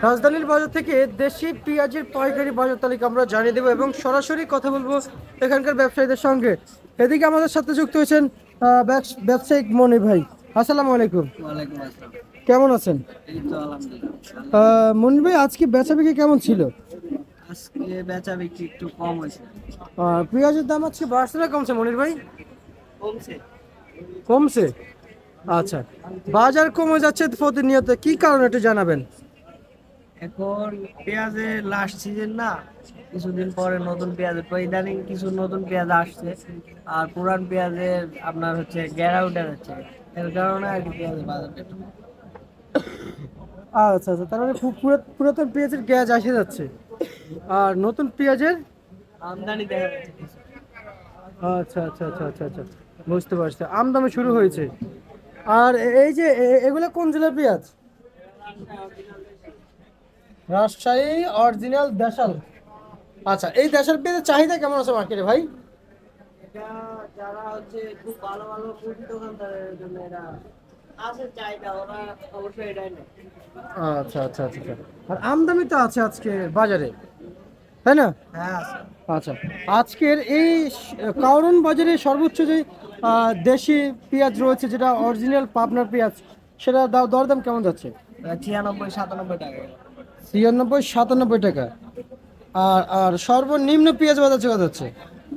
রাজধানীর বাজার থেকে দেশি পেঁয়াজের পাইকারি বাজার তালিকা আমরা জানিয়ে দেবো এবং সরাসরি কথা বলবো এখানকার ব্যবসায়ীদের সঙ্গে। এদিকে আমাদের সাথে যুক্ত হয়েছেন ব্যবসায়িক মনির ভাই। আসসালামু আলাইকুম। ওয়ালাইকুম আসসালাম। কেমন আছেন? এই তো আলহামদুলিল্লাহ। মনির ভাই, আজকে বেচা বিক্রি কেমন ছিল? আজকে বেচা বিক্রি একটু কম হয়েছে। পেঁয়াজের দাম আজকে বাড়ছে না কমছে মনির ভাই? কমছে। কমছে। আচ্ছা, বাজার কমে যাচ্ছে প্রতিনিয়ত, কি কারণ একটু জানাবেন? এখন পেঁয়াজের লাস্ট সিজন না, কিছুদিন পরে নতুন পেঁয়াজের তো ইদানিং কিছু নতুন পেঁয়াজ আসছে, আর পুরান পেঁয়াজের আপনার হচ্ছে গেরা উঠে যাচ্ছে। এর কারণে আর কি পেঁয়াজের বাজারটা একটু কম। আচ্ছা আচ্ছা, তার মানে পুরাতন পেঁয়াজের গ্যাস এসে যাচ্ছে আর নতুন পেঁয়াজের। আমদানি দেখা যাচ্ছে কিছু। আচ্ছা আচ্ছা আচ্ছা আচ্ছা আচ্ছা, বুঝতে পারছি, আমদানি শুরু হয়েছে। আর এই যে এগুলো কোন জেলার পেঁয়াজ? রাজশাহী অরিজিনাল দেশাল। আচ্ছা, এই দেশাল পেঁয়াজের চাহিদা কেমন আছে মার্কেটে ভাই? এটা যারা হচ্ছে খুব ভালো ভালো মুদি দোকানদারের জন্য এটা আছে চাহিদা, ওরা অবশ্যই এটাই নেয়। আচ্ছা আচ্ছা আচ্ছা আচ্ছা। আর আমদানি তো আছে আজকে বাজারে, তাই না? হ্যাঁ আছে। আচ্ছা, আজকের এই কারণ বাজারে সর্বোচ্চ যে দেশি পেঁয়াজ রয়েছে, যেটা অরিজিনাল পাবনার পেঁয়াজ, সেটা দরদাম কেমন যাচ্ছে? 96-97 টাকা। 96-97 টাকা। আর আর সর্বনিম্ন পেঁয়াজ বাজার কত যাচ্ছে?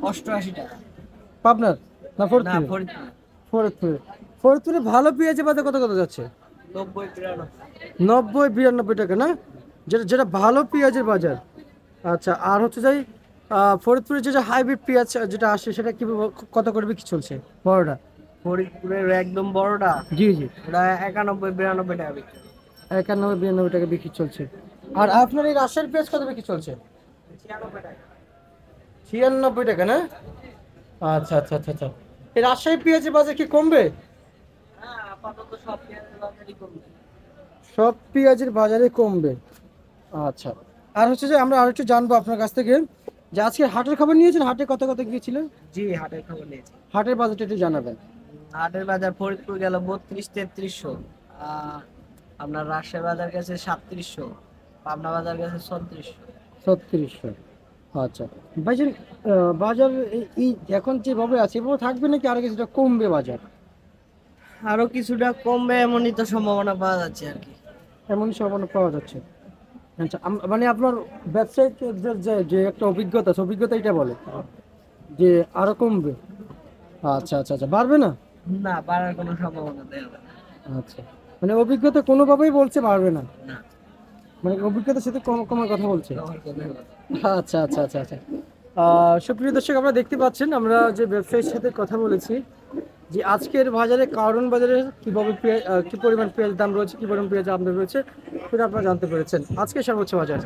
88 টাকা। পাবনার না না, ফরিদপুরে? ফরিদপুর। ফরিদপুরে। ফরিদপুরে ভালো পেঁয়াজের বাজার কত কত যাচ্ছে? 90-93। 90-92 টাকা না, যেটা যেটা ভালো পেঁয়াজের বাজার। আচ্ছা, আর হচ্ছে যাই ফরিদপুরে যে হাইব্রিড পেঁয়াজ যেটা আসে, সেটা কি কত করে বিক্রি চলছে বড়টা? ফরিদপুরের একদম বড়টা জি জি, ওটা 91-92 টাকা বিক্রি। 91-92 টাকা বিক্রি চলছে। আর আপনার এই রাজশাহীর পেঁয়াজ কত বিক্রি চলছে? 96 টাকা। 96 টাকা না? আচ্ছা আচ্ছা আচ্ছা আচ্ছা। এই রাজশাহী পেঁয়াজের বাজার কি কমবে? হ্যাঁ, আপাতত সব পেঁয়াজের বাজারই কমবে। সব পেঁয়াজের বাজারে কমবে। আচ্ছা, আর হচ্ছে যে আমরা আরেকটু জানবো আপনার কাছ থেকে, যে আজকে হাটের খবর নিয়েছেন, হাটে কত কত গিয়েছিলেন? জি, হাটের খবর নিয়েছি। হাটের বাজারটা একটু জানাবেন। হাটের বাজার ফরিদপুর গেল 32-3300। আপনার রাজশাহী বাজার গেছে 3700। পাবনা বাজার গেছে 3600। 3600। আচ্ছা ভাইজান, বাজার এই এখন যেভাবে আছে এভাবে থাকবে নাকি আরো কিছুটা কমবে বাজার? আরো কিছুটা কমবে এমনই তো সম্ভাবনা পাওয়া যাচ্ছে আর কি। এমন সম্ভাবনা পাওয়া যাচ্ছে। আচ্ছা, মানে আপনার ব্যবসায়িক যে যে একটা অভিজ্ঞতা আছে, অভিজ্ঞতা এটা বলে যে আরো কমবে। আচ্ছা আচ্ছা আচ্ছা, বাড়বে না? না, বাড়ার কোনো সম্ভাবনা দেখা যায় আচ্ছা, মানে অভিজ্ঞতা কোনোভাবেই বলছে বাড়বে না, না। মানে অভিজ্ঞতার সাথে কমার কথা বলছে। আমার কথা হলো। আচ্ছা আচ্ছা আচ্ছা আচ্ছা। সুপ্রিয় দর্শক, আপনারা দেখতে পাচ্ছেন আমরা যে ব্যবসায়ীর সাথে কথা বলেছি, যে আজকের বাজারে কারণ বাজারে কিভাবে পেঁয়াজ কি পরিমাণ পেঁয়াজ দাম রয়েছে, কি পরিমাণ পেঁয়াজ আমদানি রয়েছে, সেটা আপনারা জানতে পেরেছেন আজকে সর্বোচ্চ বাজার।